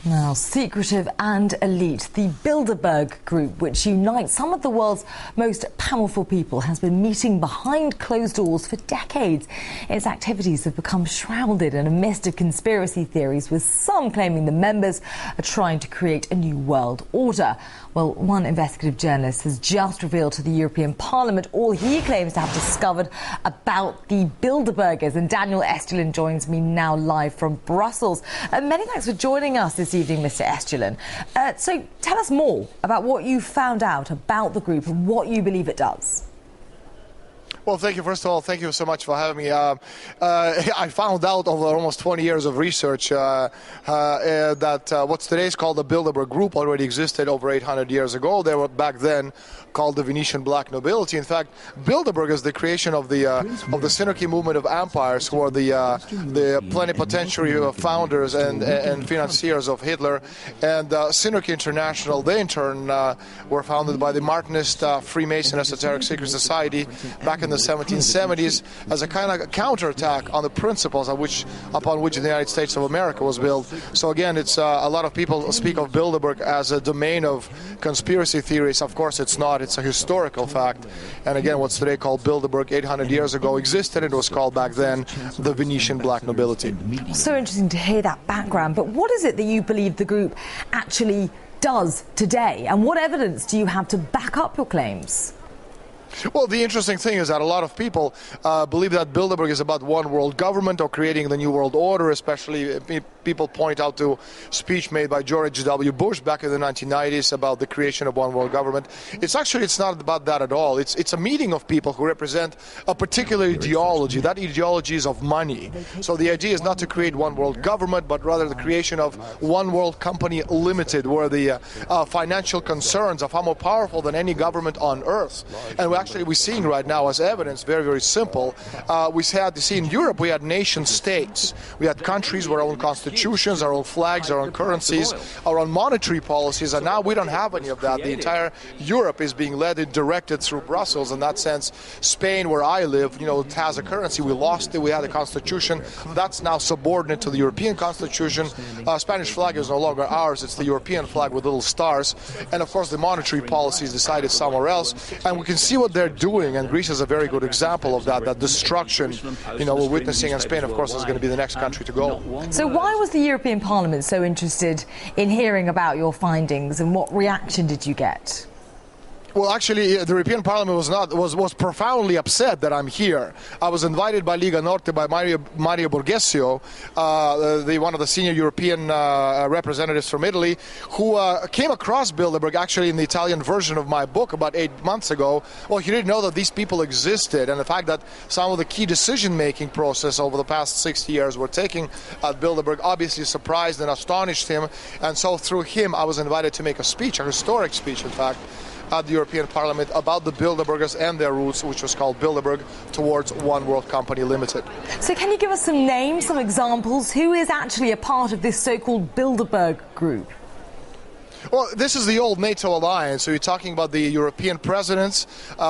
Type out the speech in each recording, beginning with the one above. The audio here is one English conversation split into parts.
Now, secretive and elite, the Bilderberg Group, which unites some of the world's most powerful people, has been meeting behind closed doors for decades. Its activities have become shrouded in a mist of conspiracy theories, with some claiming the members are trying to create a new world order. Well, one investigative journalist has just revealed to the European Parliament all he claims to have discovered about the Bilderbergers. And Daniel Estulin joins me now live from Brussels. Many thanks for joining us this evening, Mr. Estulin. So tell us more about what you found out about the group and what you believe it does. Well, thank you. First of all, thank you so much for having me. I found out over almost 20 years of research that what's today called the Bilderberg Group already existed over 800 years ago. They were back then called the Venetian Black Nobility. In fact, Bilderberg is the creation of the Synarchy movement of empires, who are the plenipotentiary founders and financiers of Hitler. And Synarchy International, they in turn were founded by the Martinist Freemason Esoteric Secret Society back in the 1770s as a kind of counterattack on the principles upon which the United States of America was built. So again, it's a lot of people speak of Bilderberg as a domain of conspiracy theories. Of course, it's not. It's a historical fact. And again, what's today called Bilderberg 800 years ago existed. It was called back then the Venetian Black Nobility. So interesting to hear that background. But what is it that you believe the group actually does today? And what evidence do you have to back up your claims? Well, the interesting thing is that a lot of people believe that Bilderberg is about one world government or creating the new world order. Especially people point out to speech made by George W. Bush back in the 1990s about the creation of one world government. It's not about that at all. It's a meeting of people who represent a particular ideology. That ideology is of money. So the idea is not to create one world government, but rather the creation of one world company limited, where the financial concerns are far more powerful than any government on earth. And we're seeing right now as evidence, very, very simple. We had to see in Europe, we had nation states. We had countries with our own constitutions, our own flags, our own currencies, our own monetary policies, and now we don't have any of that. The entire Europe is being led and directed through Brussels. In that sense, Spain, where I live, it has a currency. We lost it. We had a constitution. That's now subordinate to the European constitution. Spanish flag is no longer ours. It's the European flag with little stars. And of course, the monetary policy is decided somewhere else. And we can see what they're doing, and Greece is a very good example of that destruction, we're witnessing, and Spain, of course, is going to be the next country to go. So why was the European Parliament so interested in hearing about your findings, and what reaction did you get? Well, actually, the European Parliament was profoundly upset that I'm here. I was invited by Liga Norte, by Mario Borghesio, one of the senior European representatives from Italy, who came across Bilderberg actually in the Italian version of my book about 8 months ago. Well, he didn't know that these people existed, and the fact that some of the key decision-making process over the past 60 years were taking at Bilderberg obviously surprised and astonished him. And so through him, I was invited to make a speech, a historic speech, in fact, at the European Parliament about the Bilderbergers and their roots, which was called Bilderberg Towards One World Company Limited. So can you give us some names, some examples? Who is actually a part of this so-called Bilderberg Group? Well, this is the old NATO alliance. So you're talking about the European presidents,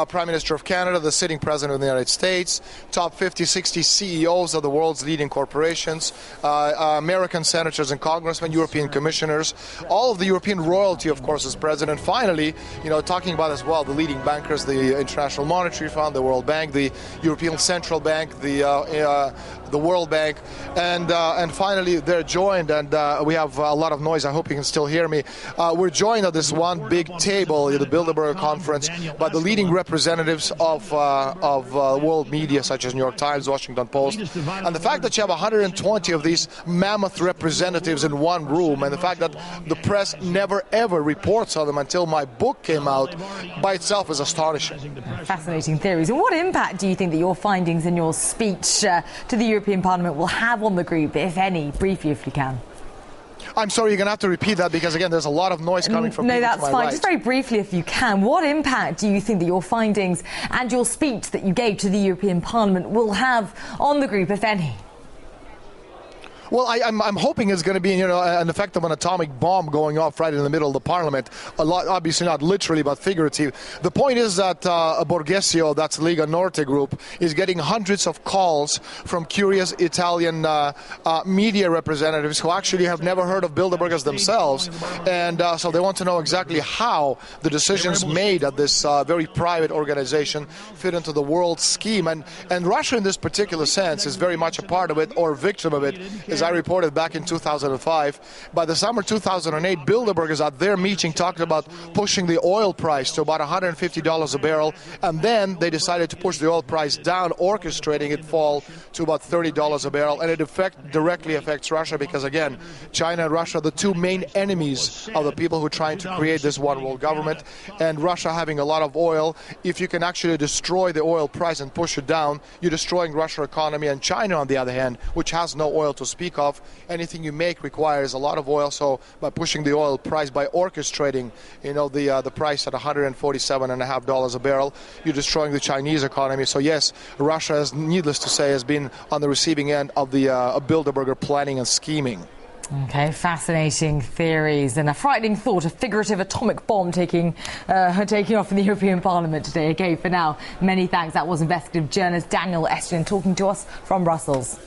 Prime Minister of Canada, the sitting president of the United States, top 50, 60 CEOs of the world's leading corporations, American senators and congressmen, European commissioners, all of the European royalty, of course, is present. And finally, talking about as well the leading bankers, the International Monetary Fund, the World Bank, the European Central Bank, the World Bank, and finally they're joined, and we have a lot of noise. I hope you can still hear me. We're joined at this one big table at the Bilderberg conference by the leading representatives of world media, such as New York Times, Washington Post. And the fact that you have 120 of these mammoth representatives in one room, and the fact that the press never ever reports on them until my book came out, by itself is astonishing. Fascinating theories. And what impact do you think that your findings in your speech to the European Parliament will have on the group, if any? Briefly, if you can. I'm sorry, you're going to have to repeat that, because again, there's a lot of noise coming from No, people that's to my fine. right. Just very briefly, if you can, what impact do you think that your findings and your speech that you gave to the European Parliament will have on the group, if any? Well, I'm hoping it's going to be, an effect of an atomic bomb going off right in the middle of the parliament. A lot, obviously not literally, but figurative. The point is that Borghesio, that's Lega Norte group, is getting hundreds of calls from curious Italian media representatives who actually have never heard of Bilderbergers themselves, and so they want to know exactly how the decisions made at this very private organization fit into the world scheme. And Russia, in this particular sense, is very much a part of it, or victim of it, as I reported back in 2005. By the summer 2008, Bilderbergers at their meeting talked about pushing the oil price to about $150 a barrel, and then they decided to push the oil price down, orchestrating it fall to about $30 a barrel. And it directly affects Russia because, again, China and Russia are the two main enemies of the people who are trying to create this one world government. And Russia having a lot of oil, if you can actually destroy the oil price and push it down, you're destroying Russia's economy. And China, on the other hand, which has no oil to speak of, anything you make requires a lot of oil. So by pushing the oil price, by orchestrating, the price at $147.50 a barrel, you're destroying the Chinese economy. So yes, Russia, is, needless to say, has been on the receiving end of the Bilderberger planning and scheming. Okay, fascinating theories and a frightening thought, a figurative atomic bomb taking off in the European Parliament today. Okay, for now, many thanks. That was investigative journalist Daniel Estienne talking to us from Brussels.